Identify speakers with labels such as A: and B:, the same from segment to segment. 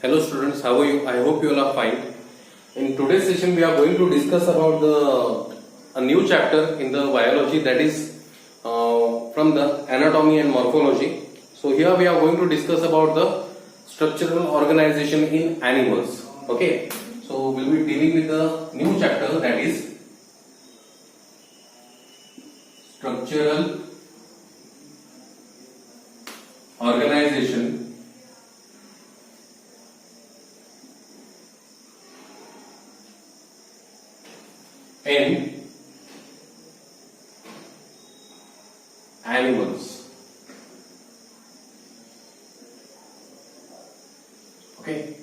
A: Hello students, how are you? I hope you all are fine. In today's session we are going to discuss about a new chapter in the biology, that is from the anatomy and morphology. So here we are going to discuss about the structural organization in animals. Okay, so we'll be dealing with the new chapter, that is structural organization in animals. Okay,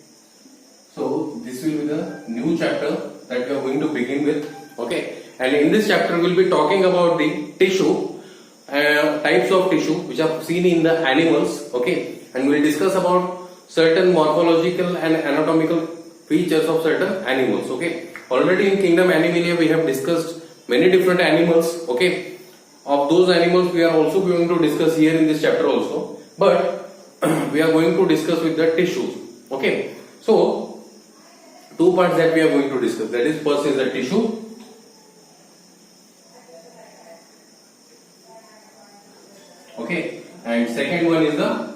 A: so this will be the new chapter that we are going to begin with. Okay, and in this chapter we will be talking about the tissue, types of tissue which are seen in the animals. Okay, and we will discuss about certain morphological and anatomical features of certain animals. Okay, already in Kingdom Animalia we have discussed many different animals. Okay, of those animals we are also going to discuss here in this chapter also, but we are going to discuss with the tissues. Okay, so two parts that we are going to discuss, that is, first is the tissue, okay, and second one is the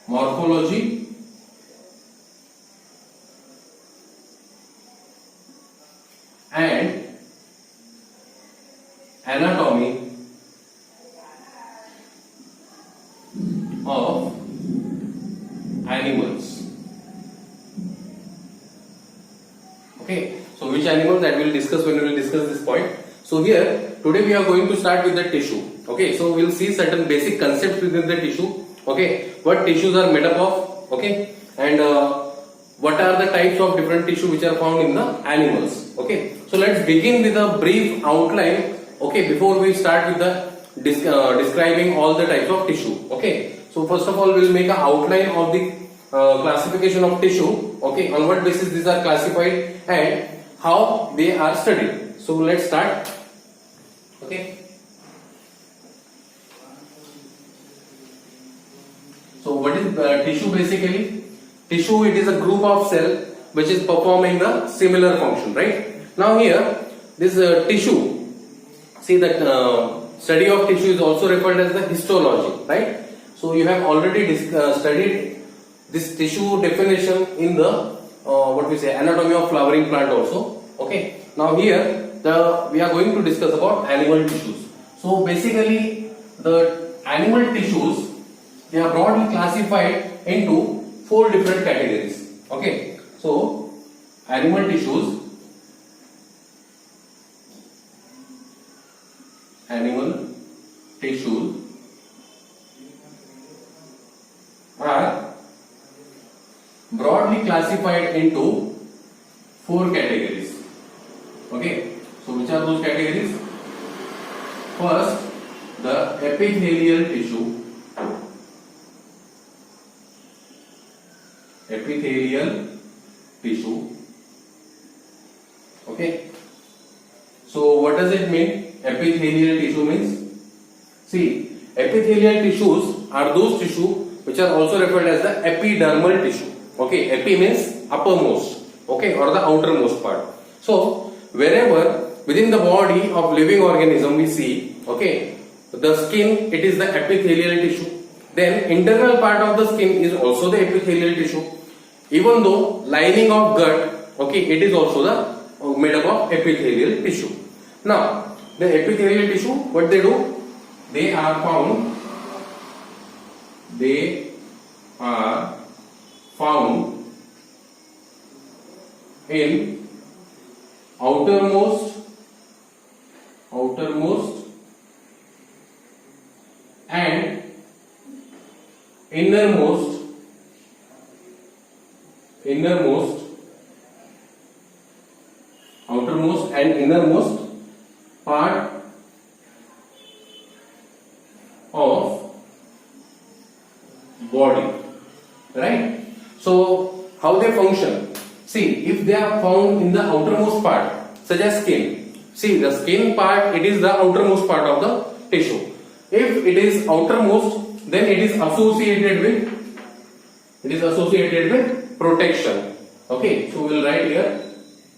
A: morphology and anatomy of animals. Okay, so which animals, that we will discuss when we will discuss this point. So here today we are going to start with the tissue. Okay, so we will see certain basic concepts within the tissue. Okay, what tissues are made up of. Okay, and what are the types of different tissue which are found in the animals. Okay, so let's begin with a brief outline. Okay, before we start with the describing all the types of tissue. Okay, so first of all we will make an outline of the classification of tissue. Okay, on what basis these are classified and how they are studied. So let's start. Okay, so what is tissue basically? Tissue, it is a group of cell which is performing the similar function, right? Now here this tissue, see that study of tissue is also referred as the histology, right? So you have already studied this tissue definition in the what we say anatomy of flowering plant also. Okay, now here we are going to discuss about animal tissues. So basically the animal tissues, they are broadly classified into 4 different categories. Okay, so animal tissues are broadly classified into 4 categories. Okay, so which are those categories? First, the epithelial tissue. Okay, so what does it mean? Epithelial tissue means, see, epithelial tissues are those tissue which are also referred as the epidermal tissue. Okay, epi means uppermost, okay, or the outermost part. So wherever within the body of living organism we see, okay, the skin, it is the epithelial tissue. Then internal part of the skin is also the epithelial tissue. Even though lining of gut, okay, it is also the made up of epithelial tissue. Now the epithelial tissue, what they do? They are found in outermost and innermost outermost and innermost part of body, right? So how they function? See, if they are found in the outermost part, such as skin, see, the skin part, it is the outermost part of the tissue. If it is outermost, then it is associated with It is associated with protection. Okay, so we will write here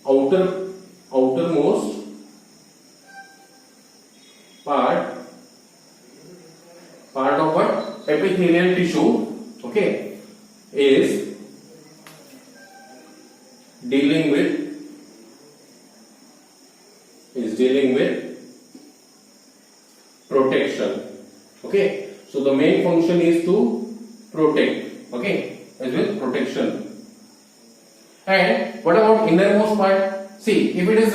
A: outermost part of what? Epithelial tissue, okay, is dealing with protection. Okay, so the main function is to protect. Okay, as with protection. And what about innermost part? See, if it is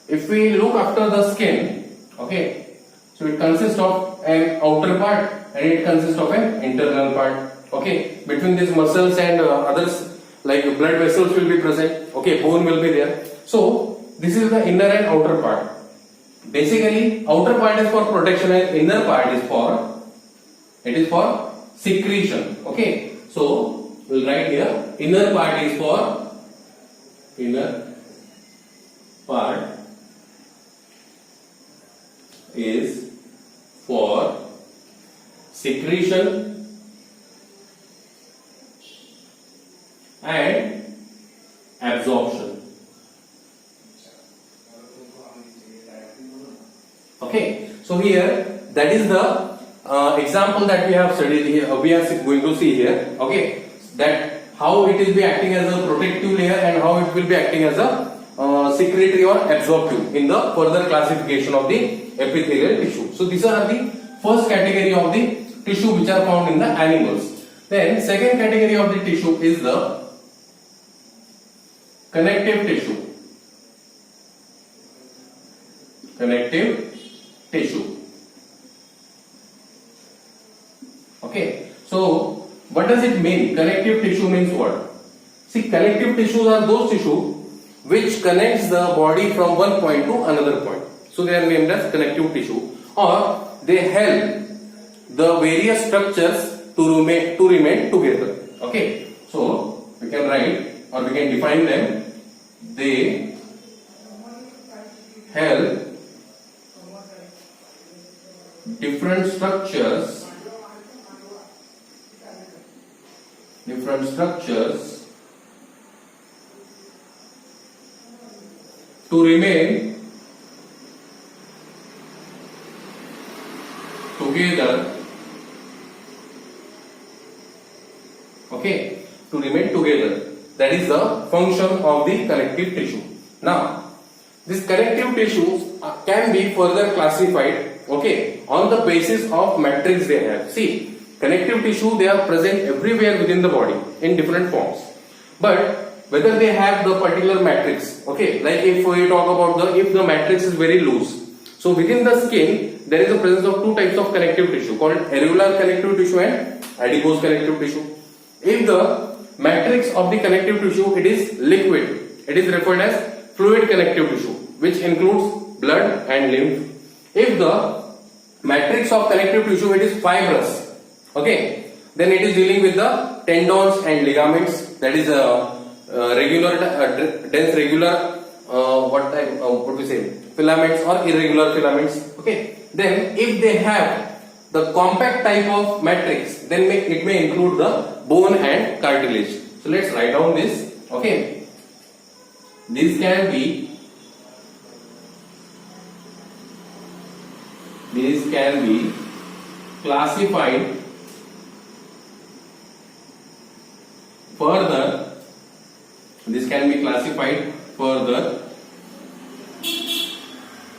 A: if we look after the skin, okay, so it consists of an outer part and it consists of an internal part. Okay, between these muscles and others like blood vessels will be present. Okay, bone will be there. So this is the inner and outer part. Basically, outer part is for protection and inner part is for secretion. Okay, so we'll write here inner part is for secretion and absorption. Okay, so here that is the example that we have studied here. We are going to see here. Okay, that how it will be acting as a protective layer and how it will be acting as a secretory or absorptive in the further classification of the epithelial tissue. So these are the first category of the tissue which are found in the animals. Then second category of the tissue is the connective tissue. Okay, so what does it mean? Connective tissue means what? See, connective tissues are those tissue which connects the body from one point to another point. So they are named as connective tissue, or they help the various structures to remain together. Okay, so we can write or we can define them. They help different structures to remain together. Okay, to remain together. That is the function of the connective tissue. Now, these connective tissues can be further classified, okay, on the basis of matrix they have. See, connective tissue, they are present everywhere within the body in different forms. But whether they have the particular matrix, okay, like if we talk about if the matrix is very loose, so within the skin there is a presence of two types of connective tissue called areolar connective tissue and adipose connective tissue. If the matrix of the connective tissue it is liquid, it is referred as fluid connective tissue, which includes blood and lymph. If the matrix of connective tissue it is fibrous, okay, then it is dealing with the tendons and ligaments, that is dense regular what we say, filaments or irregular filaments. Okay, then if they have the compact type of matrix, then it may include the bone and cartilage. So let's write down this. Okay, these can be classified further. This can be classified further,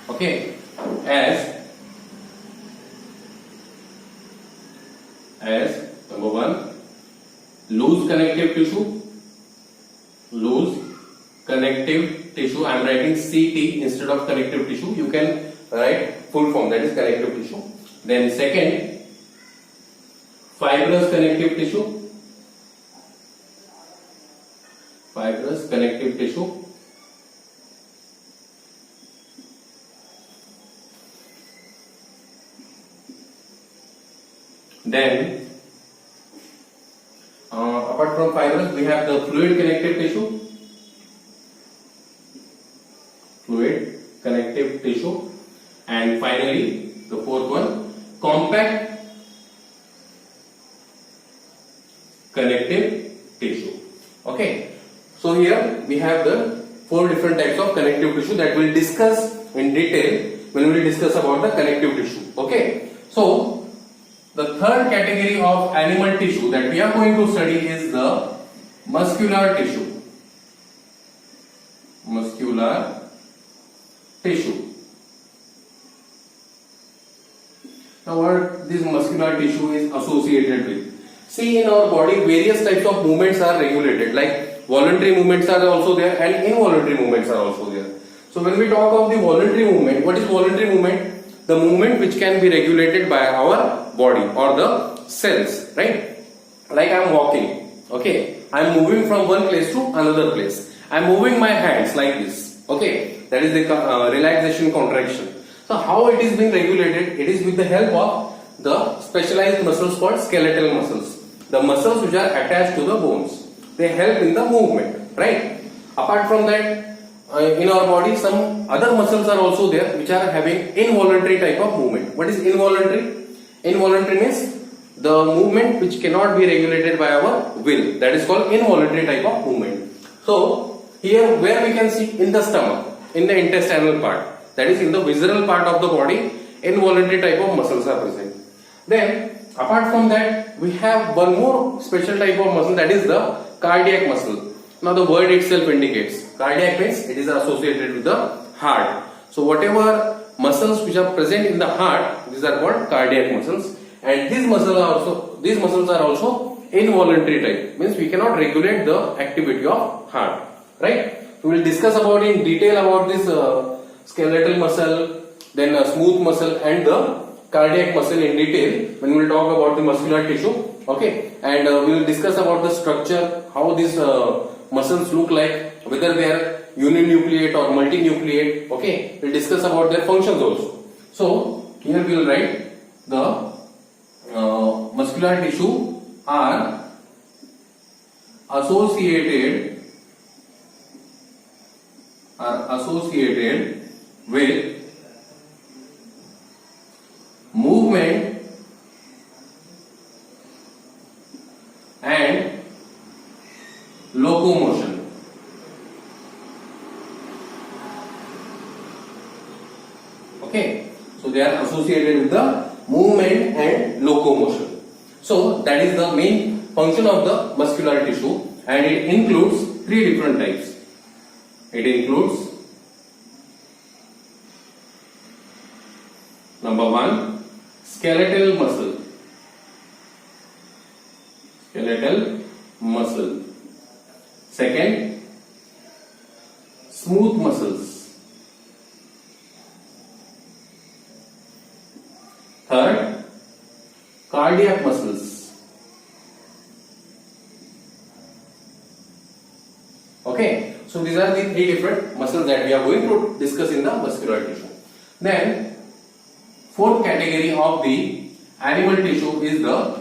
A: okay, as number one, loose connective tissue. I am writing CT instead of connective tissue. You can write full form, that is connective tissue. Then second, fibrous connective tissue. Then apart from fibrous, we have the fluid connective tissue, and finally the fourth one, compact connective tissue. Okay, so here we have the 4 different types of connective tissue that we'll discuss in detail when we discuss about the connective tissue. Okay, so the third category of animal tissue that we are going to study is the muscular tissue. Muscular tissue. Now what this muscular tissue is associated with? See, in our body various types of movements are regulated, like voluntary movements are also there and involuntary movements are also there. So when we talk of the voluntary movement, what is voluntary movement? The movement which can be regulated by our body or the cells, right? Like I am walking, okay, I am moving from one place to another place. I am moving my hands like this, okay, that is the relaxation contraction. So how it is being regulated? It is with the help of the specialized muscles called skeletal muscles. The muscles which are attached to the bones. They help in the movement, right? Apart from that, in our body some other muscles are also there which are having involuntary type of movement. What is involuntary? Involuntary means the movement which cannot be regulated by our will. That is called involuntary type of movement. So here where we can see in the stomach, in the intestinal part, that is in the visceral part of the body, involuntary type of muscles are present. Then apart from that, we have one more special type of muscle, that is the cardiac muscle. Now the word itself indicates cardiac means it is associated with the heart. So whatever muscles which are present in the heart, these are called cardiac muscles, and these muscles are also involuntary type, means we cannot regulate the activity of heart, right? We will discuss about in detail about this skeletal muscle, then smooth muscle and the cardiac muscle in detail when we will talk about the muscular tissue. Okay, and we will discuss about the structure, how these muscles look like, whether they are uninucleate or multinucleate. Okay, we will discuss about their functions also. So here we will write the muscular tissue are associated with movement and locomotion. Okay, so they are associated with the movement and locomotion. So that is the main function of the muscular tissue, and it includes 3 different types. It includes number 1, skeletal muscle. Skeletal muscle. Second, smooth muscles. Third, cardiac muscles. Okay, so these are the 3 different muscles that we are going to discuss in the muscular tissue. Then 4th category of the animal tissue is the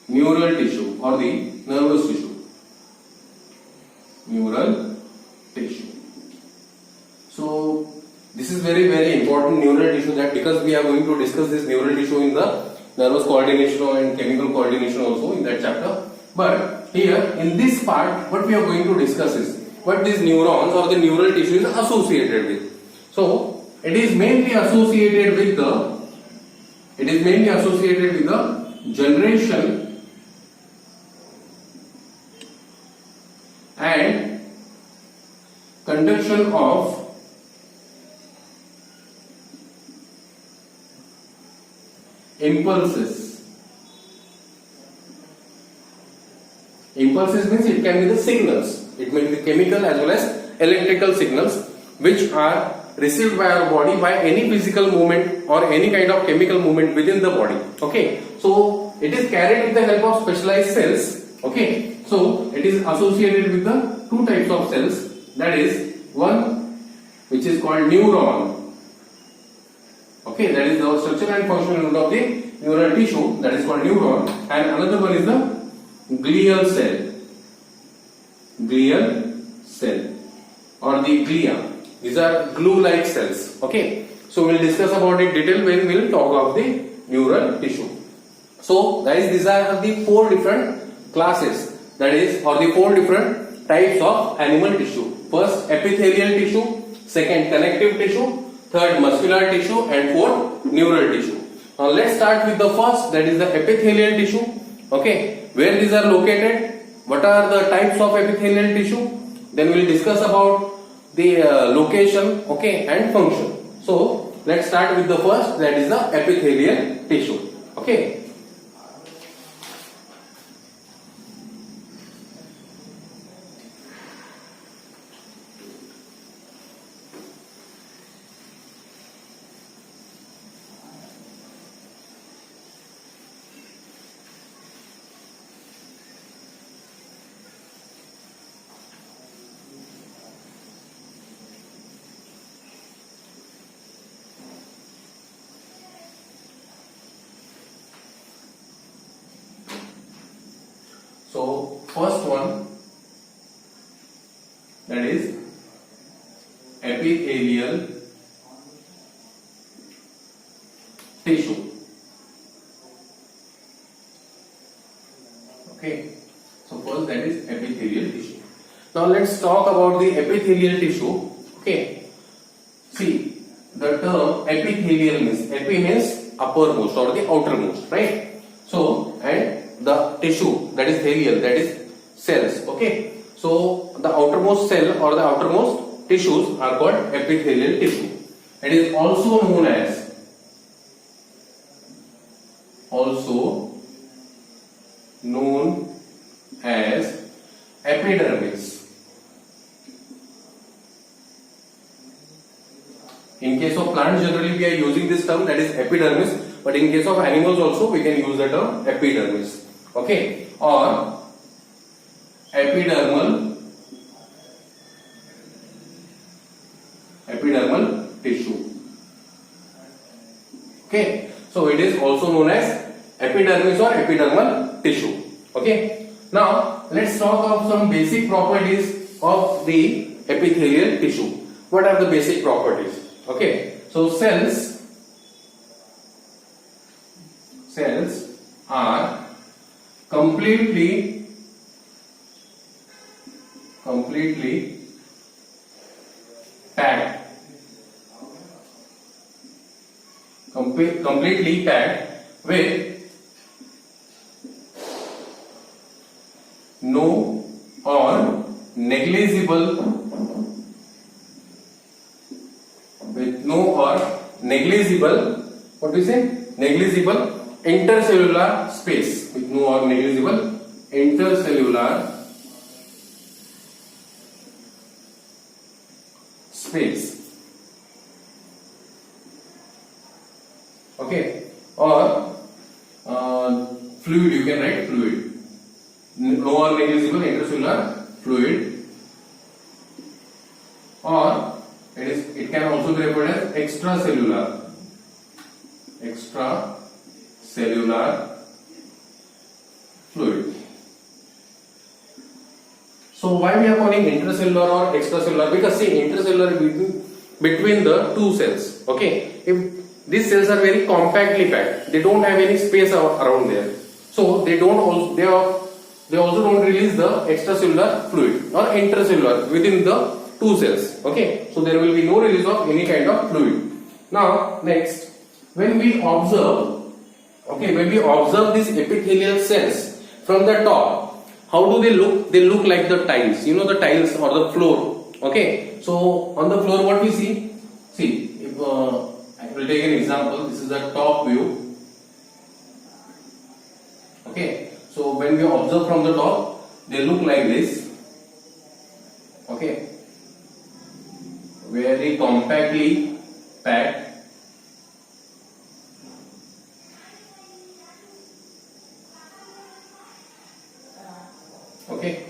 A: neural tissue or the nervous tissue. Neural tissue. So this is very important, neural tissue, that because we are going to discuss this neural tissue in the nervous coordination and chemical coordination also in that chapter. But here in this part what we are going to discuss is what these neurons or the neural tissue is associated with. So it is mainly associated with the generation and conduction of impulses. Impulses means it can be the signals. It may be chemical as well as electrical signals which are received by our body by any physical movement or any kind of chemical movement within the body. Okay, so it is carried with the help of specialized cells. Okay, so it is associated with the 2 types of cells, that is one which is called neuron. Okay, that is the structure and function unit of the neural tissue, that is called neuron, and another one is the glial cell. Glial cell or the glia. These are glue-like cells. Okay, so we will discuss about it in detail when we will talk of the neural tissue. So guys, these are the 4 different classes, that is, or the 4 different types of animal tissue. First, epithelial tissue, second, connective tissue, third, muscular tissue, and fourth, neural tissue. Now let's start with the first, that is the epithelial tissue. Okay, where these are located, what are the types of epithelial tissue, then we'll discuss about the location, okay, and function. So let's start with the first, that is the epithelial tissue. Okay. So first one, that is epithelial tissue. Okay, so first, that is epithelial tissue. Now let's talk about the epithelial tissue. Okay, see, the term epithelial means, epi means uppermost or the outermost, right? So, and the tissue, that is thelial, that is cells. Okay, so the outermost cell or the outermost tissues are called epithelial tissue. It is also known as epidermis. In case of plants, generally we are using this term, that is epidermis, but in case of animals also we can use the term epidermis. Okay, or epidermal tissue. Okay, so it is also known as epidermis or epidermal tissue. Okay, now let's talk of some basic properties of the epithelial tissue. What are the basic properties? Okay, so cells are completely packed with no or negligible what do you say, negligible intercellular space, with no or negligible intercellular space. Okay, or fluid, you can write fluid, no or negligible intercellular fluid, or it can also be referred as extracellular fluid. So why we are calling intracellular or extracellular? Because see, intracellular between the two cells. Okay, if these cells are very compactly packed, they don't have any space around there, so they also don't release the extracellular fluid or intracellular within the two cells. Okay, so there will be no release of any kind of fluid. Now next, when we observe these epithelial cells from the top, how do they look? They look like the tiles, you know, the tiles or the floor. Okay, so on the floor what we see, if I will take an example, this is the top view. Okay, so when we observe from the top, they look like this. Okay, very compactly packed. Okay,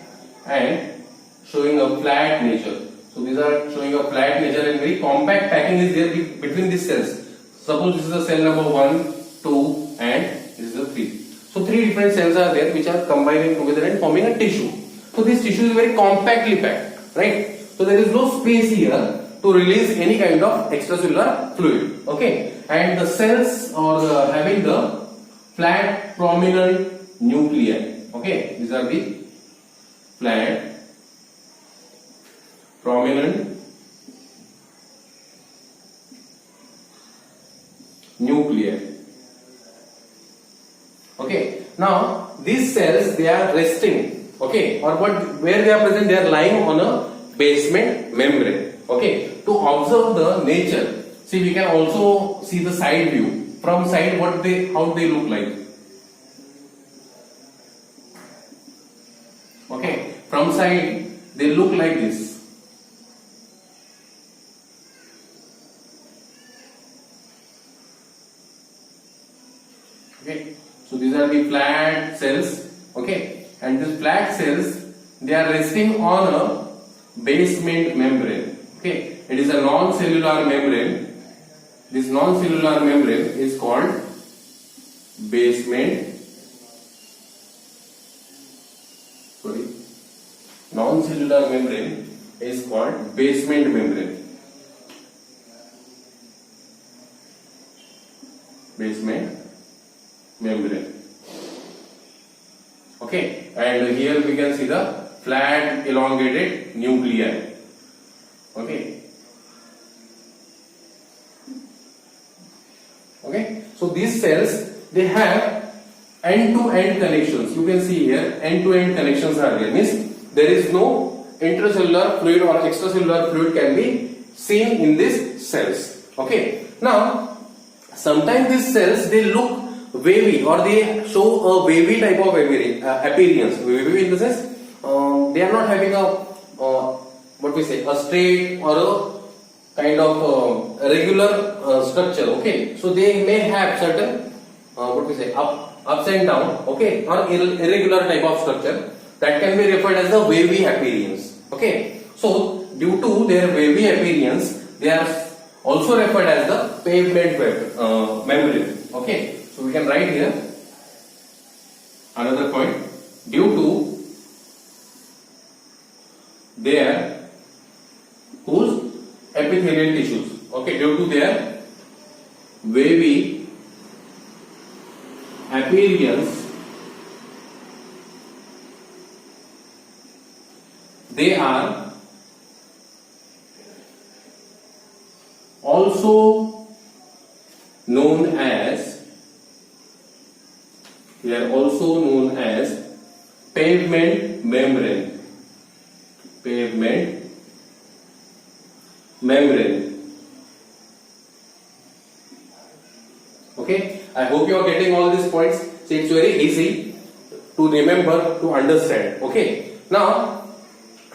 A: and showing a flat nature. So these are showing a flat nature and very compact packing is there between these cells. Suppose this is the cell number 1, 2 and this is the 3. So 3 different cells are there which are combining together and forming a tissue. So this tissue is very compactly packed, right? So there is no space here to release any kind of extracellular fluid. Okay, and the cells are having the flat prominent nuclei. Okay. Okay, these are the flat, prominent, nuclei. Okay, now these cells, they are resting, okay, or what, where they are present, they are lying on a basement membrane. Okay, to observe the nature, see, we can also see the side view. From side, how they look like. Okay, from side they look like this. Okay, so these are the flat cells. Okay, and these flat cells, they are resting on a basement membrane. Okay, it is a non-cellular membrane. This non-cellular membrane is called basement. Non-cellular membrane is called basement membrane. Basement membrane. Okay, and here we can see the flat elongated nuclei. Okay. Okay, so these cells, they have end-to-end connections. You can see here end-to-end connections are there. Means there is no intracellular fluid or extracellular fluid can be seen in these cells. Okay, now sometimes these cells, they look wavy or they show a wavy type of appearance. Wavy in the sense they are not having a what we say, a straight or a kind of regular structure. Okay, so they may have certain what we say, ups and down, okay, or irregular type of structure that can be referred as the wavy appearance. Okay, so due to their wavy appearance, they are also referred as the pavement membrane. Okay, so we can write here another point. Due to their whose epithelial tissues, okay, due to their wavy appearance, they are also known as pavement membrane. Pavement membrane. Okay, I hope you are getting all these points. So it's very easy to remember, to understand. Okay, now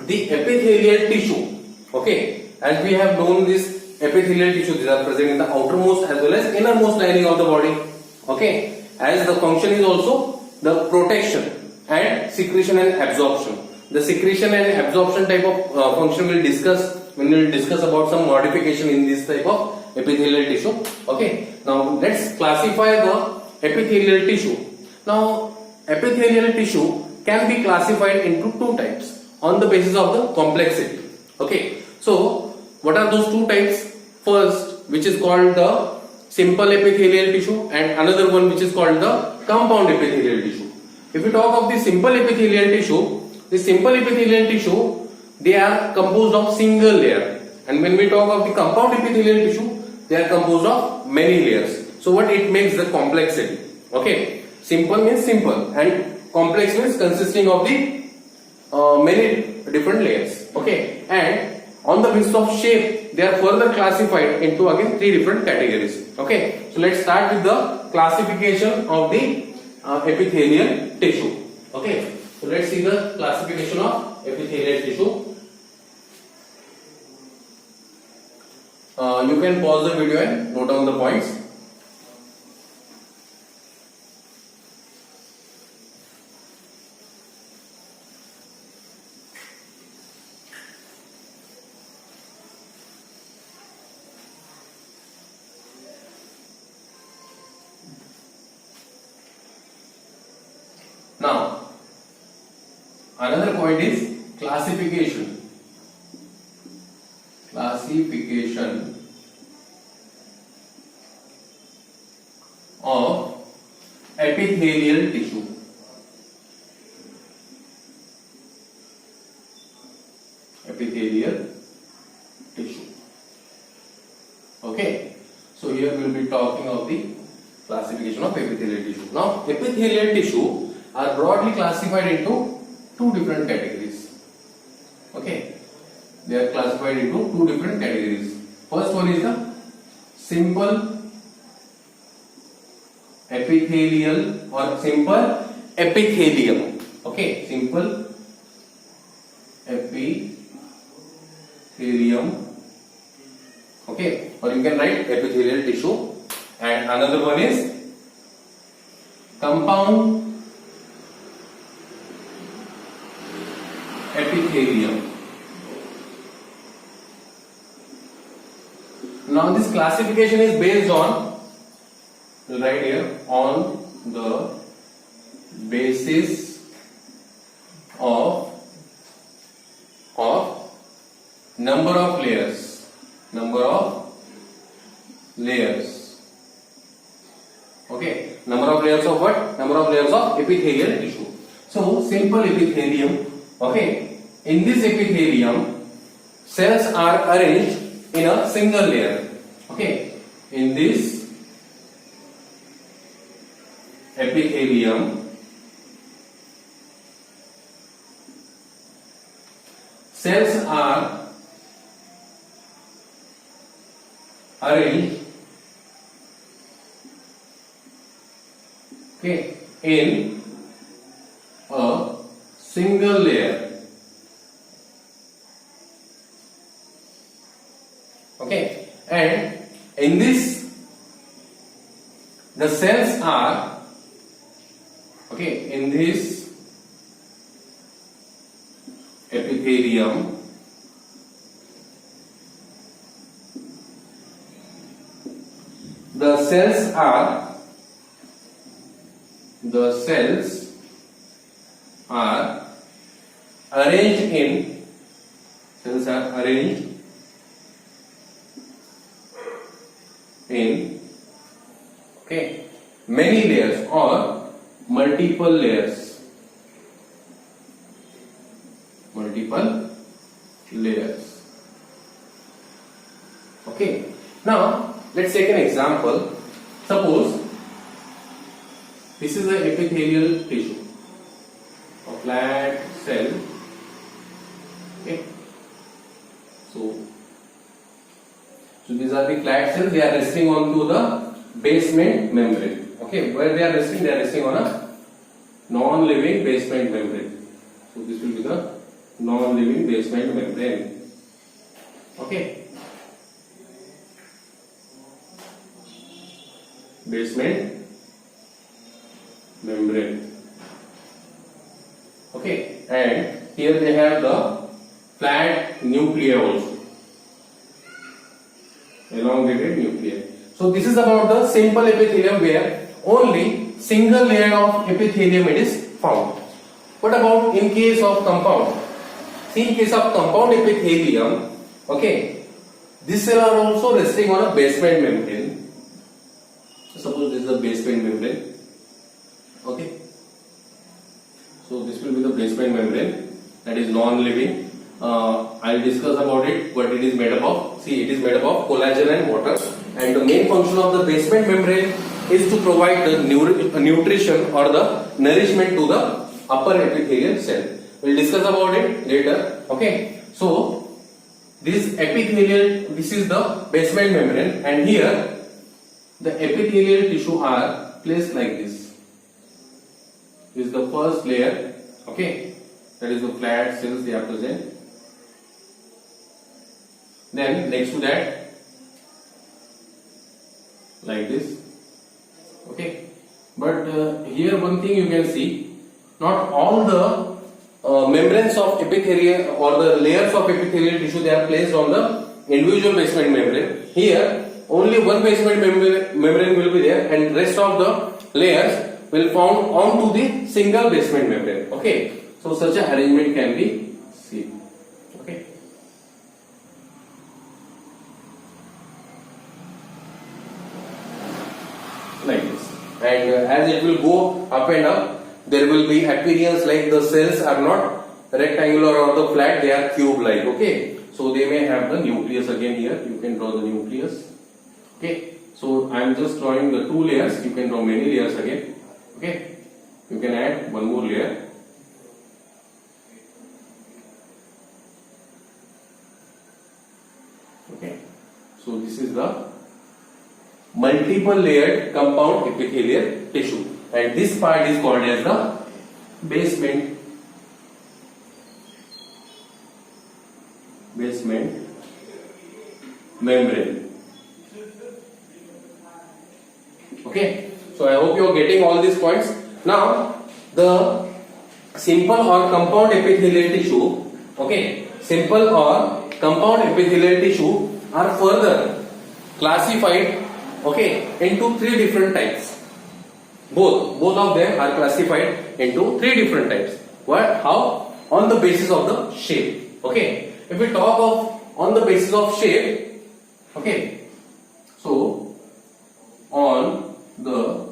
A: the epithelial tissue. Okay, as we have known, this epithelial tissue, these are present in the outermost as well as innermost lining of the body. Okay, as the function is also the protection and secretion and absorption. The secretion and absorption type of function we'll discuss when we'll discuss about some modification in this type of epithelial tissue. Okay, now let's classify the epithelial tissue. Now epithelial tissue can be classified into two types on the basis of the complexity. Okay, so what are those two types? First, which is called the simple epithelial tissue, and another one which is called the compound epithelial tissue. If we talk of the simple epithelial tissue, they are composed of single layer, and when we talk of the compound epithelial tissue, they are composed of many layers. So what it makes the complexity? Okay, simple means simple and complex means consisting of the many different layers. Okay, and on the basis of shape, they are further classified into again three different categories. Okay, so let's start with the classification of the epithelial tissue. Okay, so let's see the classification of epithelial tissue. You can pause the video and note down the points. Now, another point is classification. Classification of epithelial tissue. talking of the classification of epithelial tissue. Now, epithelial tissue are broadly classified into two different categories. Okay, they are classified into two different categories. First one is the simple epithelial or simple epithelium. Okay, simple epithelium. Okay, or you can write epithelial tissue. And another one is compound epithelium. Now this classification is based on, right here, on the basis of number of layers. Okay, number of layers of what? Number of layers of epithelial tissue. So simple epithelium. Okay, in this epithelium, cells are arranged in a single layer. Okay, in this epithelium, cells are arranged, okay, in a single layer. Okay, and in this the cells are, okay, in this epithelium, the cells are arranged in okay, many layers or multiple layers. Okay, now let's take an example. Suppose this is the epithelial tissue, a flat cell. Okay, so these are the flat cells. They are resting onto the basement membrane. Okay, where they are resting? They are resting on a non-living basement membrane. So this will be the non-living basement membrane. Okay, basement membrane. Okay, and here they have the flat nuclei also, elongated nuclei. So this is about the simple epithelium where only single layer of epithelium it is found. What about in case of compound? See, in case of compound epithelium, okay, this cell are also resting on a basement membrane. So suppose this is the basement membrane. Okay, so this will be the basement membrane, that is non-living. I'll discuss about it, what it is made up of. See, it is made up of collagen and water, and the main function of the basement membrane is to provide the nutrition or the nourishment to the upper epithelial cell. We'll discuss about it later. Okay, so this is the basement membrane, and here the epithelial tissue are placed like this. This is the first layer. Okay, that is the flat cells they are present. Then next to that, like this. Okay, but here one thing you can see, not all the membranes of epithelial or the layers of epithelial tissue they are placed on the individual basement membrane. Here only one basement membrane will be there, and rest of the layers will found onto the single basement membrane. Okay, so such an arrangement can be seen. Okay, like this, and as it will go up and up, there will be appearance like the cells are not rectangular or the flat, they are cube like. Okay, so they may have the nucleus again. Here you can draw the nucleus. Okay, So I am just drawing the 2 layers. You can draw many layers again. Okay, you can add one more layer. Okay, so this is the multiple layered compound epithelial tissue, and this part is called as the basement membrane. Okay, so I hope you are getting all these points. Now the simple or compound epithelial tissue, okay, simple or compound epithelial tissue are further classified, okay, into 3 different types. Both of them are classified into 3 different types. What? How? On the basis of the shape. Okay, if we talk of on the basis of shape, okay, so on the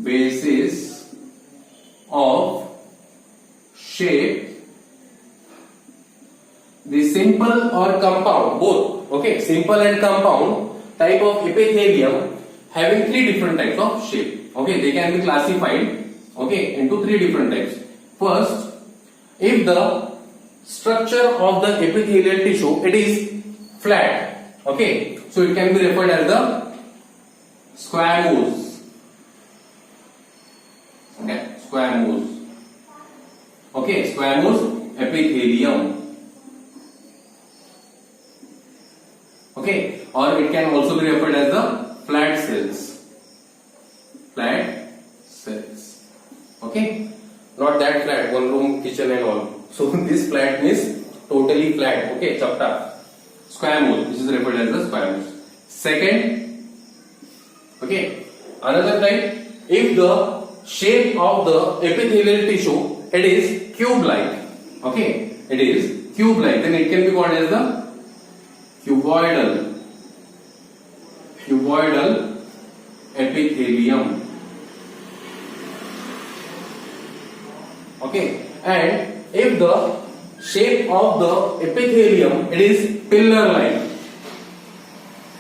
A: basis of shape, the simple or compound, both, okay, simple and compound type of epithelium having 3 different types of shape. Okay, they can be classified, okay, into 3 different types. First, if the structure of the epithelial tissue, it is flat, okay, so it can be referred as the squamous. Okay, squamous. Okay, squamous epithelium. Okay, or it can also be referred as the flat cells. Flat cells. Okay, not that flat, one room, kitchen and all. So this flat means totally flat. Okay, chapta. Squamous, which is referred as the squamous. Second, okay, another type, if the shape of the epithelial tissue, it is cube-like. Okay, it is cube-like, then it can be called as the cuboidal epithelium. Okay, and if the shape of the epithelium, it is pillar-like.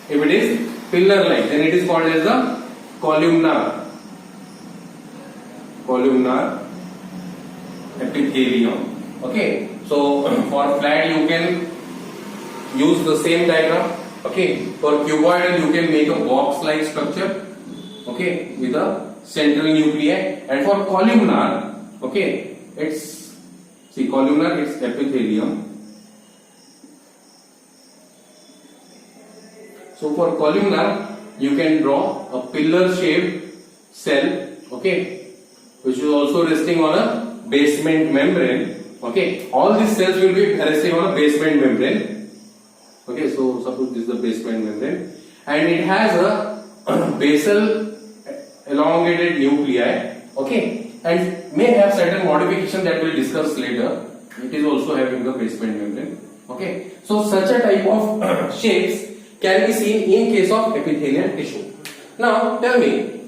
A: If it is pillar-like, then it is called as the columnar epithelium. Okay, so for flat you can use the same diagram. Okay, for cuboidal you can make a box-like structure. Okay, with a central nuclei, and for columnar, okay, it's columnar, it's epithelium. So for columnar, you can draw a pillar-shaped cell, okay, which is also resting on a basement membrane. Okay, all these cells will be resting on a basement membrane. Okay, so suppose this is the basement membrane, and it has a basal elongated nuclei. Okay, and may have certain modification that we'll discuss later. It is also having the basement membrane. Okay, so such a type of shapes can be seen in case of epithelial tissue. Now tell me,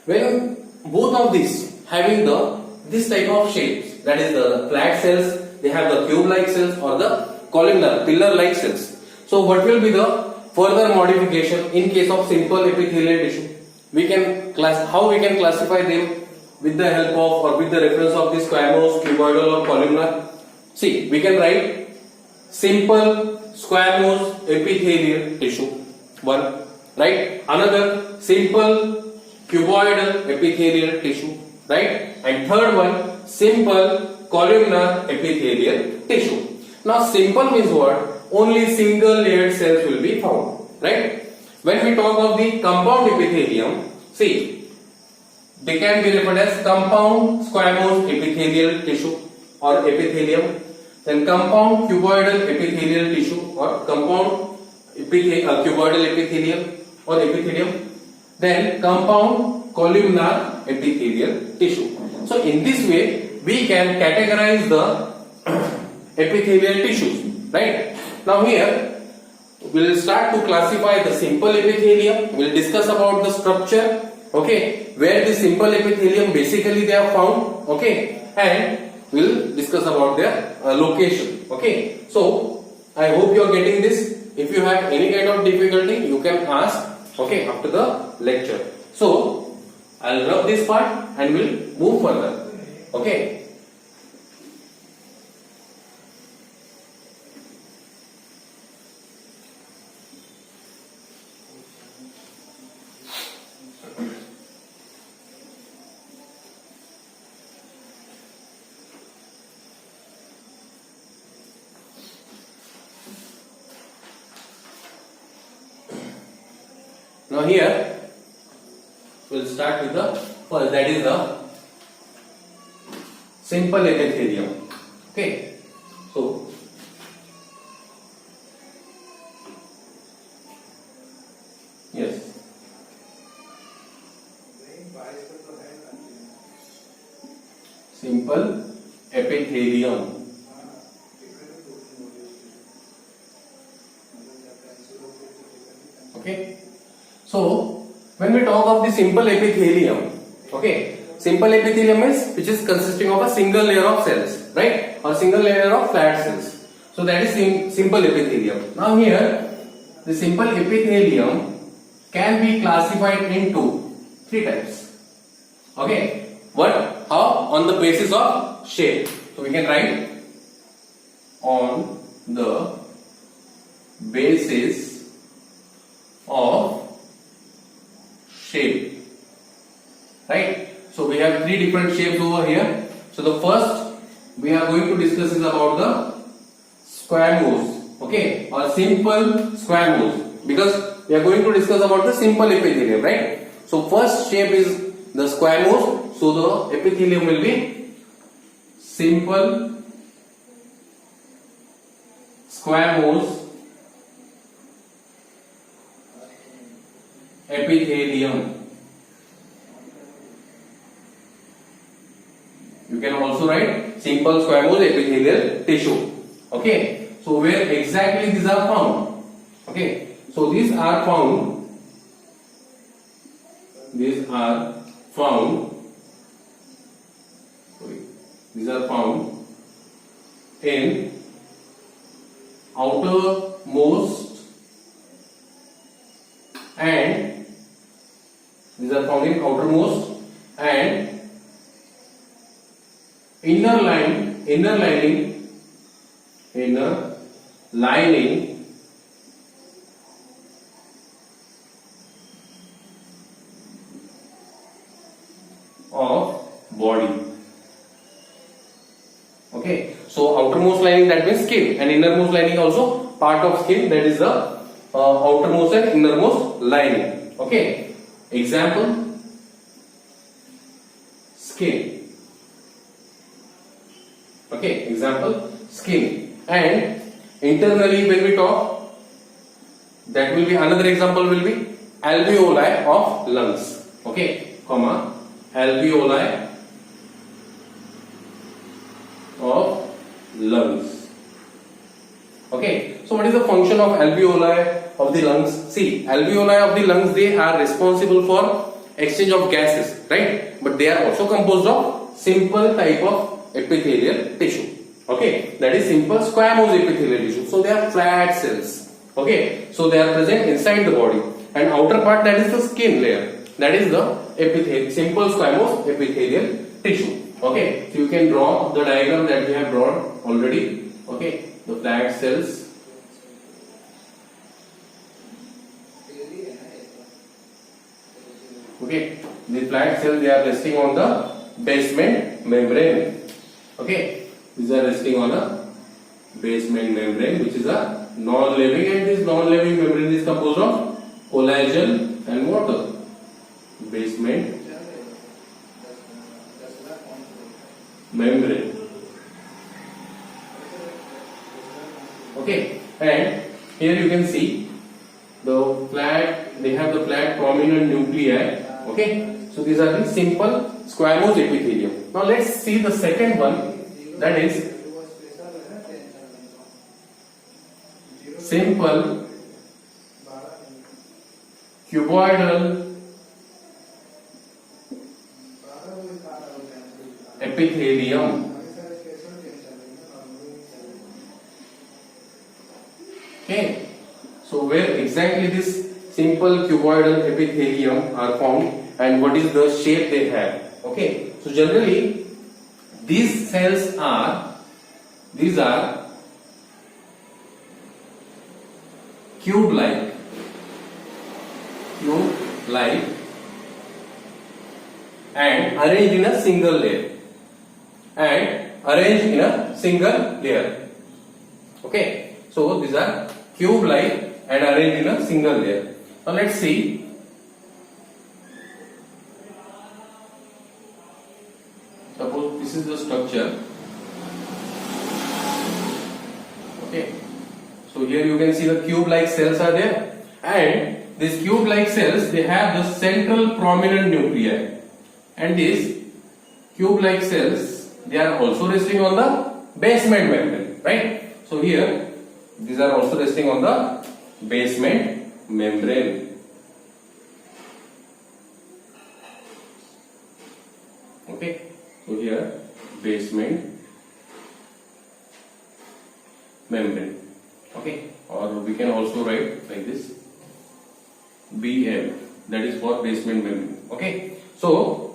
A: when both of these having this type of shapes, that is the flat cells, they have the cube-like cells, or the columnar pillar-like cells. So what will be the further modification in case of simple epithelial tissue? We can how we can classify them with the help of or with the reference of this squamous, cuboidal or columnar. See, we can write simple squamous epithelial tissue, one, right? Another simple cuboidal epithelial tissue, right? And third one, simple columnar epithelial tissue. Now simple means what? Only single layered cells will be found, right? When we talk of the compound epithelium, see, they can be referred as compound squamous epithelial tissue or epithelium, then compound cuboidal epithelial tissue or compound cuboidal epithelium or epithelium, then compound columnar epithelial tissue. So in this way we can categorize the epithelial tissues, right? Now here we will start to classify the simple epithelium. We will discuss about the structure, okay, where the simple epithelium basically they are found, okay, and we will discuss about their location. Okay, so I hope you are getting this. if you have any kind of difficulty, you can ask, okay, after the lecture. So I'll rub this part and we'll move further. Okay. Now here we'll start with the first, that is the simple epithelium. Okay, so yes, simple epithelium. Okay. So, when we talk of the simple epithelium, okay, simple epithelium is which is consisting of a single layer of cells, right, or single layer of flat cells. So that is simple epithelium. Now here, the simple epithelium can be classified into three types. Okay, what? How? On the basis of shape. So we can write on the basis of shape, right? So we have three different shapes over here. So the first we are going to discuss is about the squamous, okay, or simple squamous, because we are going to discuss about the simple epithelium, right? So first shape is the squamous, so the epithelium will be simple squamous epithelium. You can also write simple squamous epithelial tissue. Okay, so where exactly these are found? Okay, so these are found in outermost and inner lining of body. Okay, so outermost lining, that means skin, and innermost lining also part of skin, that is the outermost and innermost lining. Okay, example, skin. Okay, example, skin. And internally when we talk, that will be another example will be alveoli of lungs. Okay, comma, alveoli of lungs. Okay, so what is the function of alveoli of the lungs? See, alveoli of the lungs, they are responsible for exchange of gases, right? But they are also composed of simple type of epithelial tissue. Okay, that is simple squamous epithelial tissue. So they are flat cells. Okay, so they are present inside the body, and outer part, that is the skin layer, that is the simple squamous epithelial tissue. Okay, so you can draw the diagram that we have drawn already. Okay, the flat cells. Okay, the flat cells, they are resting on the basement membrane. Okay, these are resting on a basement membrane, which is a non-living, and this non-living membrane is composed of collagen and water. Basement membrane. Okay, and here you can see the flat, they have the flat prominent nuclei. Okay, so these are the simple squamous epithelium. Now let's see the second one, that is simple cuboidal epithelium. Okay, exactly this simple cuboidal epithelium are found and what is the shape they have. Okay, so generally these cells are cube-like and arranged in a single layer. Okay, so these are cube-like and arranged in a single layer. Now let's see. Suppose this is the structure. Okay, so here you can see the cube-like cells are there, and these cube-like cells, they have the central prominent nuclei, and these cube-like cells, they are also resting on the basement membrane, right? So here these are also resting on the basement membrane. Okay, so here basement membrane. Okay, or we can also write like this, BM, that is for basement membrane. Okay, so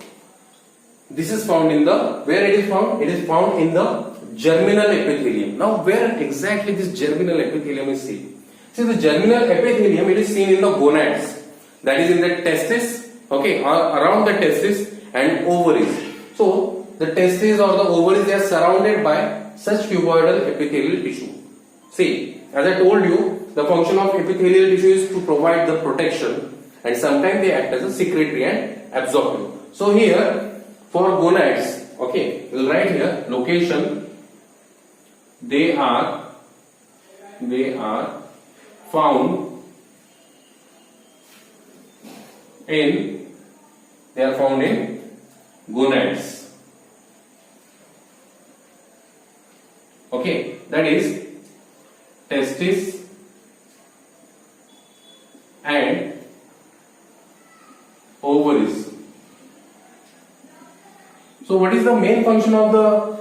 A: this is found in the, where it is found? It is found in the germinal epithelium. Now where exactly this germinal epithelium is seen? See, the germinal epithelium, it is seen in the gonads, that is in the testis, okay, or around the testis and ovaries. So the testes or the ovaries, they are surrounded by such cuboidal epithelial tissue. See, as I told you, the function of epithelial tissue is to provide the protection, and sometimes they act as a secretory and absorptive. So here for gonads, okay, we'll write here location. They are found in gonads. Okay, that is testis and ovaries. So what is the main function of the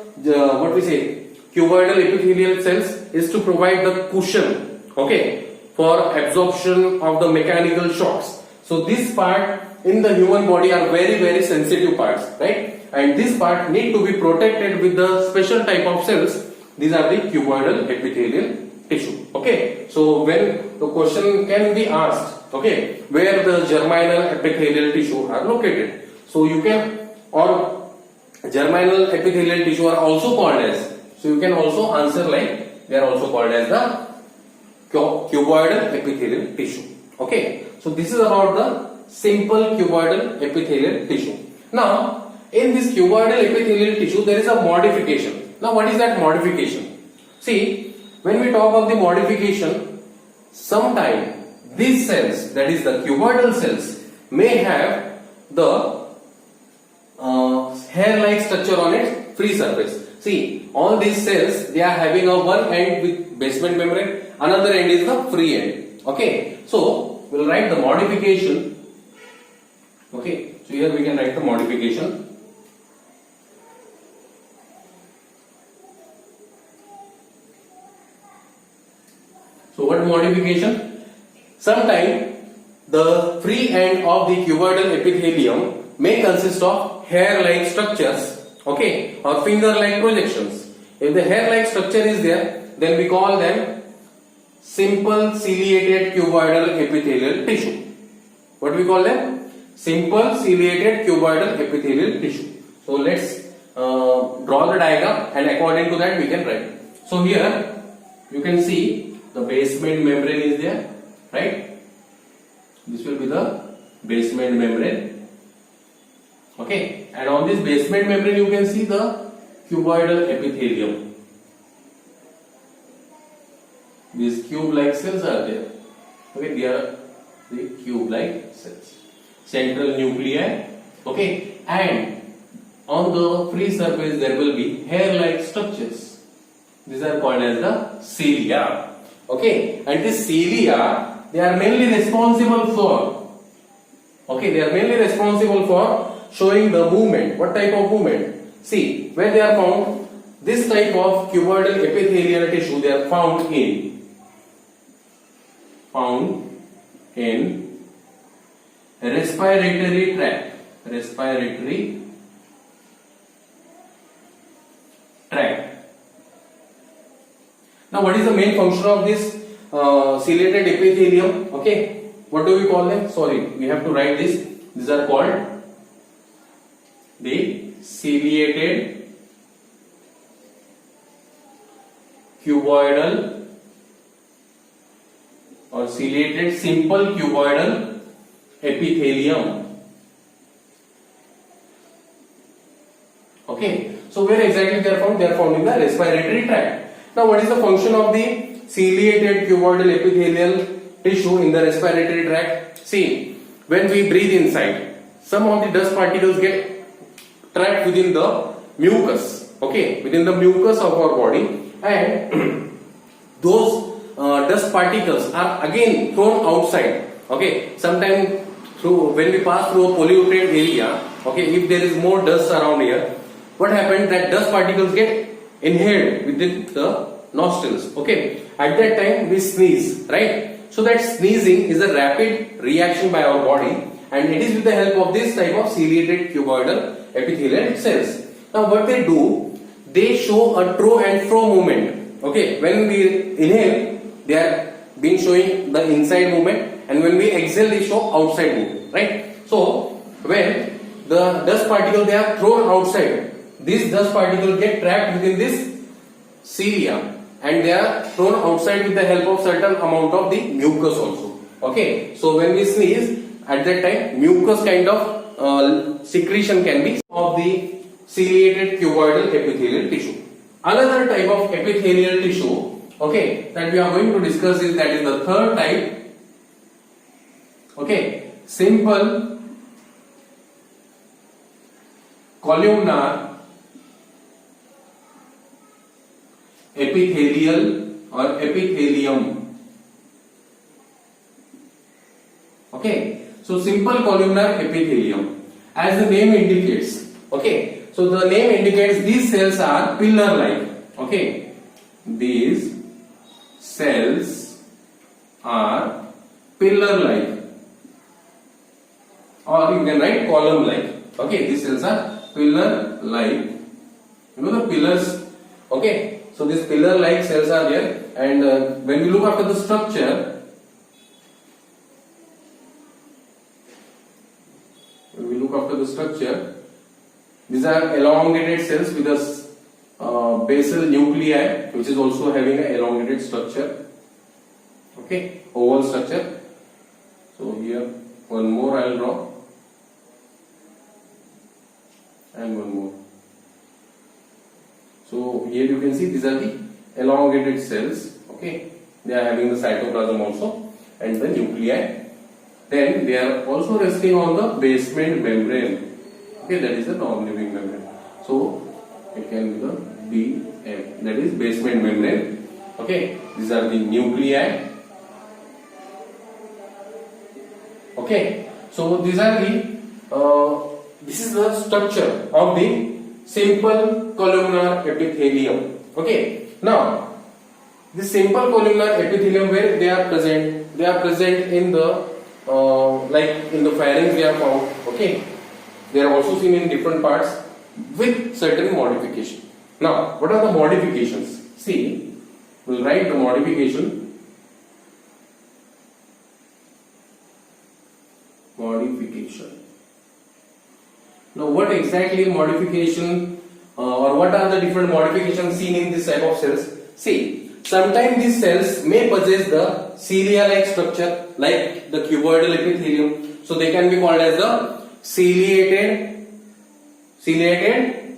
A: what we say cuboidal epithelial cells? Is to provide the cushion, okay, for absorption of the mechanical shocks. So this part in the human body are very, very sensitive parts, right? And this part need to be protected with the special type of cells. These are the cuboidal epithelial tissue. Okay, so when the question can be asked, okay, where the germinal epithelial tissue are located, so you can, or germinal epithelial tissue are also called as, so you can also answer like they are also called as the cuboidal epithelial tissue. Okay, so this is about the simple cuboidal epithelial tissue. Now in this cuboidal epithelial tissue there is a modification. Now what is that modification? See, when we talk of the modification, sometimes these cells, that is the cuboidal cells, may have the hair-like structure on its free surface. See, all these cells, they are having a one end with basement membrane, another end is the free end. Okay, so we'll write the modification. Okay, so here we can write the modification. So what modification? Sometimes the free end of the cuboidal epithelium may consist of hair-like structures, okay, or finger-like projections. If the hair-like structure is there, then we call them simple ciliated cuboidal epithelial tissue. What we call them? Simple ciliated cuboidal epithelial tissue. So let's draw the diagram, and according to that we can write. So here you can see the basement membrane is there, right? This will be the basement membrane. Okay, and on this basement membrane you can see the cuboidal epithelium. These cube-like cells are there. Okay, they are the cube-like cells. Central nuclei. Okay, and on the free surface there will be hair-like structures. These are called as the cilia. Okay, and this cilia, they are mainly responsible for, okay, they are mainly responsible for showing the movement. What type of movement? See, where they are found, this type of cuboidal epithelial tissue, they are found in respiratory tract. Respiratory tract. Now, what is the main function of this ciliated epithelium? Okay, what do we call them? Sorry, we have to write this. These are called the ciliated cuboidal or ciliated simple cuboidal epithelium. Okay, so where exactly they are found? They are found in the respiratory tract. Now, what is the function of the ciliated cuboidal epithelial tissue in the respiratory tract? See, when we breathe inside, some of the dust particles get trapped within the mucus, okay, within the mucus of our body, and those dust particles are again thrown outside, okay. Sometimes through when we pass through a polluted area, okay, if there is more dust around here, what happens, that dust particles get inhaled within the nostrils, okay. At that time we sneeze, right? So that sneezing is a rapid reaction by our body, and it is with the help of this type of ciliated cuboidal epithelial cells. Now, what they do, they show a to and fro movement, okay. When we inhale, they are been showing the inside movement, and when we exhale, they show outside movement, right? So when the dust particle they are thrown outside, these dust particles get trapped within this cilia, and they are thrown outside with the help of certain amount of the mucus also, okay. So when we sneeze, at that time mucus kind of secretion can be of the ciliated cuboidal epithelial tissue. Another type of epithelial tissue, okay, that we are going to discuss is, that is the third type, okay, simple columnar epithelial or epithelium, okay. So simple columnar epithelium, as the name indicates, okay. So the name indicates these cells are pillar like, okay. These cells are pillar like, or you can write column like, okay. These cells are pillar like, you know the pillars, okay. So these pillar like cells are there, and when we look after the structure, these are elongated cells with a basal nuclei, which is also having an elongated structure, okay, oval structure. So here one more I will draw, and one more. So here you can see these are the elongated cells, okay. They are having the cytoplasm also and the nuclei. Then they are also resting on the basement membrane, okay, that is the non-living membrane. So it can be the BM, that is basement membrane, okay. These are the nuclei, okay. So these are the this is the structure of the simple columnar epithelium, okay. Now this simple columnar epithelium, where they are present? They are present in the like in the pharynx they are found, okay. They are also seen in different parts with certain modification. Now, what are the modifications? See, we'll write the modification. Now, what exactly modification or what are the different modifications seen in this type of cells? See, sometimes these cells may possess the cilia-like structure like the cuboidal epithelium. So they can be called as the ciliated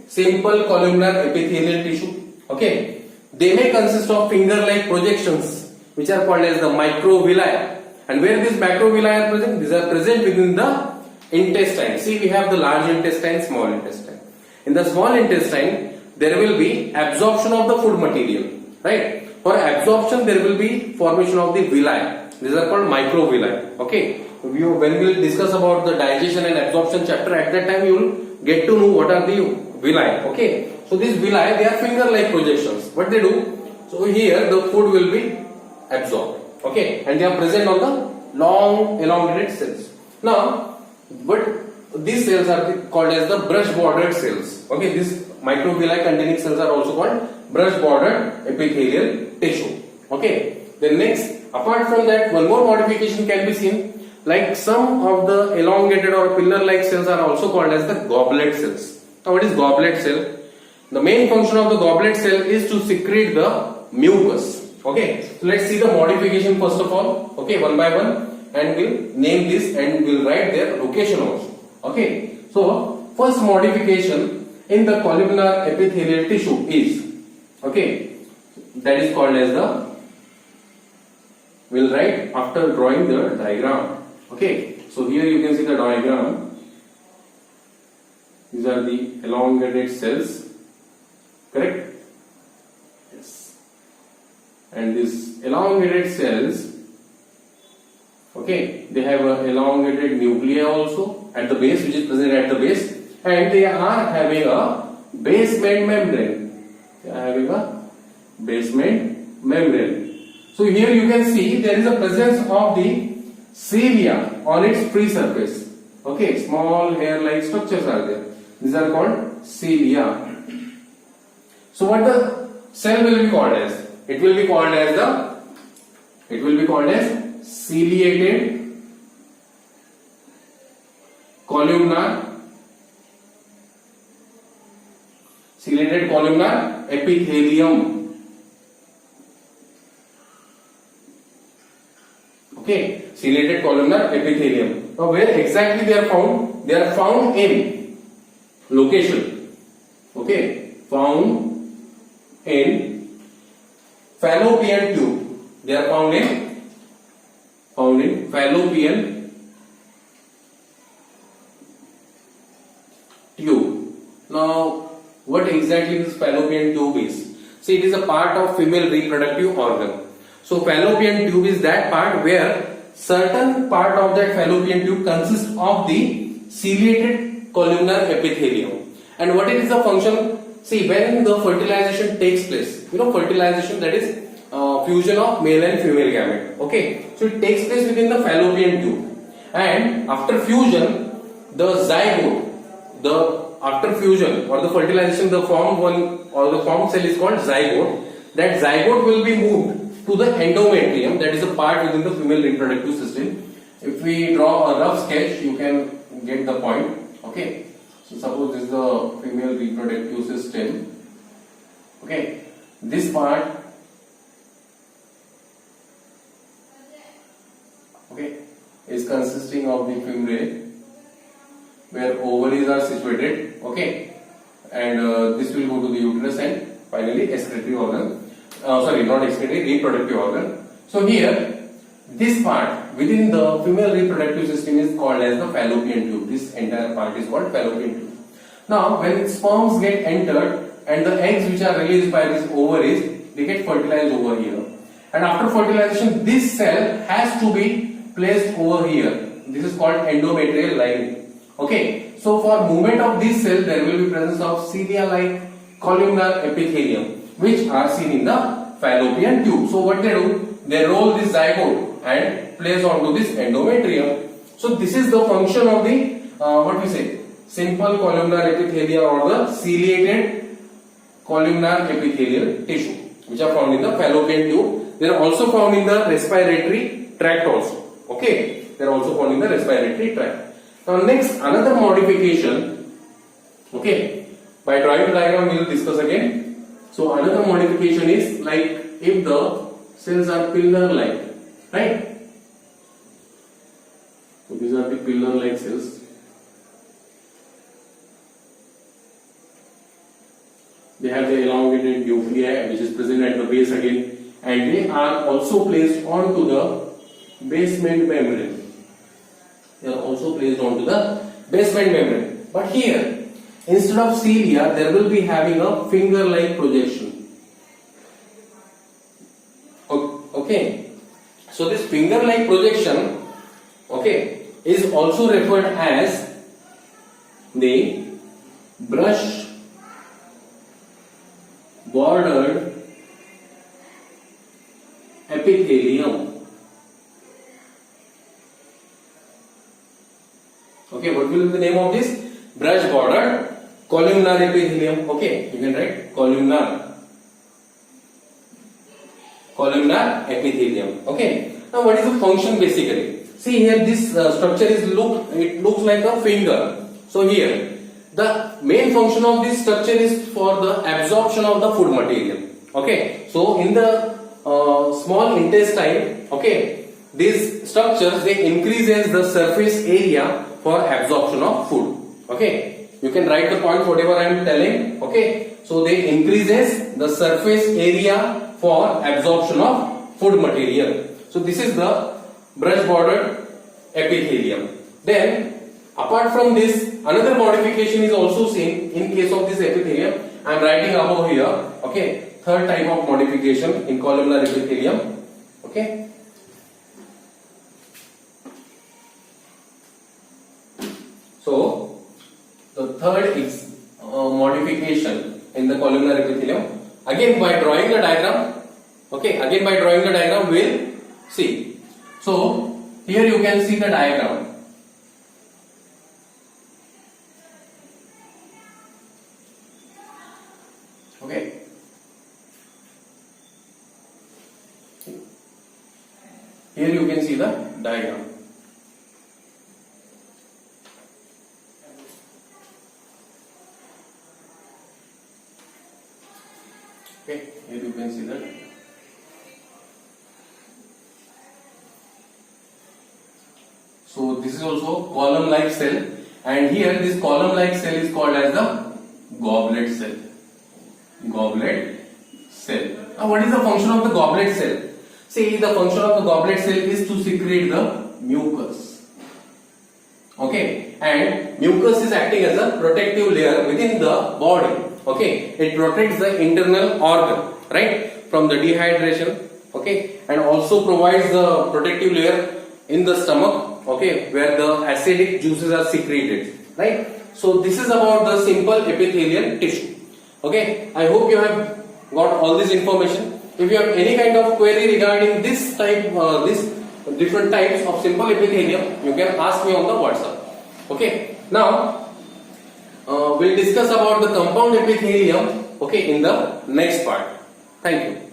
A: simple columnar epithelial tissue. Okay. They may consist of finger-like projections which are called as the microvilli. And where these microvilli are present? These are present within the intestine. See, we have the large intestine, small intestine. In the small intestine, there will be absorption of the food material, right? For absorption, there will be formation of the villi. These are called microvilli. Okay. When we will discuss about the digestion and absorption chapter, at that time you will get to know what are the villi. Okay. So these villi, they are finger-like projections. What they do? So here the food will be absorbed. Okay. And they are present on the long elongated cells. Now, but these cells are called as the brush bordered cells. Okay, these microvilli containing cells are also called brush bordered epithelial tissue. Okay, then next, apart from that, one more modification can be seen. Like some of the elongated or pillar-like cells are also called as the goblet cells. Now, what is goblet cell? The main function of the goblet cell is to secrete the mucus. Okay, so let's see the modification first of all. Okay, one by one, and we'll name this and we'll write their location also. Okay, so first modification in the columnar epithelial tissue is, okay, that is called as the, we'll write after drawing the diagram. Okay, so here you can see the diagram. These are the elongated cells, correct? Yes. And these elongated cells, okay, they have a elongated nuclei also at the base, which is present at the base, and they are having a basement membrane. They are having a basement membrane. So here you can see there is a presence of the cilia on its free surface. Okay, small hair-like structures are there. These are called cilia. So what the cell will be called as? It will be called as ciliated columnar epithelium. Okay, ciliated columnar epithelium. Now, where exactly they are found? They are found in location. Okay, found in fallopian tube. They are found in fallopian tube. Now, what exactly this fallopian tube is? See, it is a part of female reproductive organ. So, fallopian tube is that part where certain part of that fallopian tube consists of the ciliated columnar epithelium. And what is the function? See, when the fertilization takes place, you know, fertilization, that is fusion of male and female gamete. Okay, so it takes place within the fallopian tube, and after fusion, the zygote, after fusion or the fertilization, the formed one or the formed cell is called zygote. That zygote will be moved to the endometrium, that is a part within the female reproductive system. If we draw a rough sketch, you can get the point. Okay, so suppose this is the female reproductive system. Okay, this part, okay, is consisting of the female, where ovaries are situated. Okay, and this will go to the uterus and finally excretory organ. Sorry, not excretory, reproductive organ. So here, this part within the female reproductive system is called as the fallopian tube. This entire part is called fallopian tube. Now, when sperms get entered and the eggs which are released by these ovaries, they get fertilized over here. And after fertilization, this cell has to be placed over here. This is called endometrial lining. Okay, so for movement of this cell, there will be presence of cilia-like columnar epithelium, which are seen in the fallopian tube. So what they do? They roll this zygote and place onto this endometrium. So this is the function of the what we say, simple columnar epithelia or the ciliated columnar epithelial tissue, which are found in the fallopian tube. They are also found in the respiratory tract also. Okay, they are also found in the respiratory tract. Now next, another modification. Okay, by drawing the diagram we will discuss again. So another modification is like if the cells are pillar-like, right? So these are the pillar-like cells. They have the elongated nuclei which is present at the base again, and they are also placed onto the basement membrane. They are also placed onto the basement membrane. But here, instead of cilia, there will be having a finger-like projection. Okay. So this finger-like projection, okay, is also referred as the brush bordered epithelium. Okay, what will be the name of this? Brush bordered columnar epithelium. Okay, you can write columnar epithelium. Okay, now what is the function basically? See here, this structure is looks like a finger. So here the main function of this structure is for the absorption of the food material. Okay, so in the small intestine, okay, these structures, they increases the surface area for absorption of food. Okay, you can write the point whatever I am telling. Okay, so they increases the surface area for absorption of food material. So this is the brush bordered epithelium. Then apart from this, another modification is also seen in case of this epithelium. I am writing above here. Okay, third type of modification in columnar epithelium. Okay, so the third is modification in the columnar epithelium. Again by drawing the diagram. Okay, again by drawing the diagram we'll see. So here you can see the diagram. Okay, here you can see the diagram. Okay, here you can see that. So this is also column-like cell, and here this column-like cell is called as the goblet cell. Goblet cell. Now what is the function of the goblet cell? See, the function of the goblet cell is to secrete the mucus. Okay, and mucus is acting as a protective layer within the body. Okay, it protects the internal organ, right, from the dehydration. Okay, and also provides the protective layer in the stomach. Okay, where the acidic juices are secreted, right? So this is about the simple epithelial tissue. Okay, I hope you have got all this information. If you have any kind of query regarding this type, this different types of simple epithelium, you can ask me on the WhatsApp. Okay, now we'll discuss about the compound epithelium. Okay, in the next part. Thank you.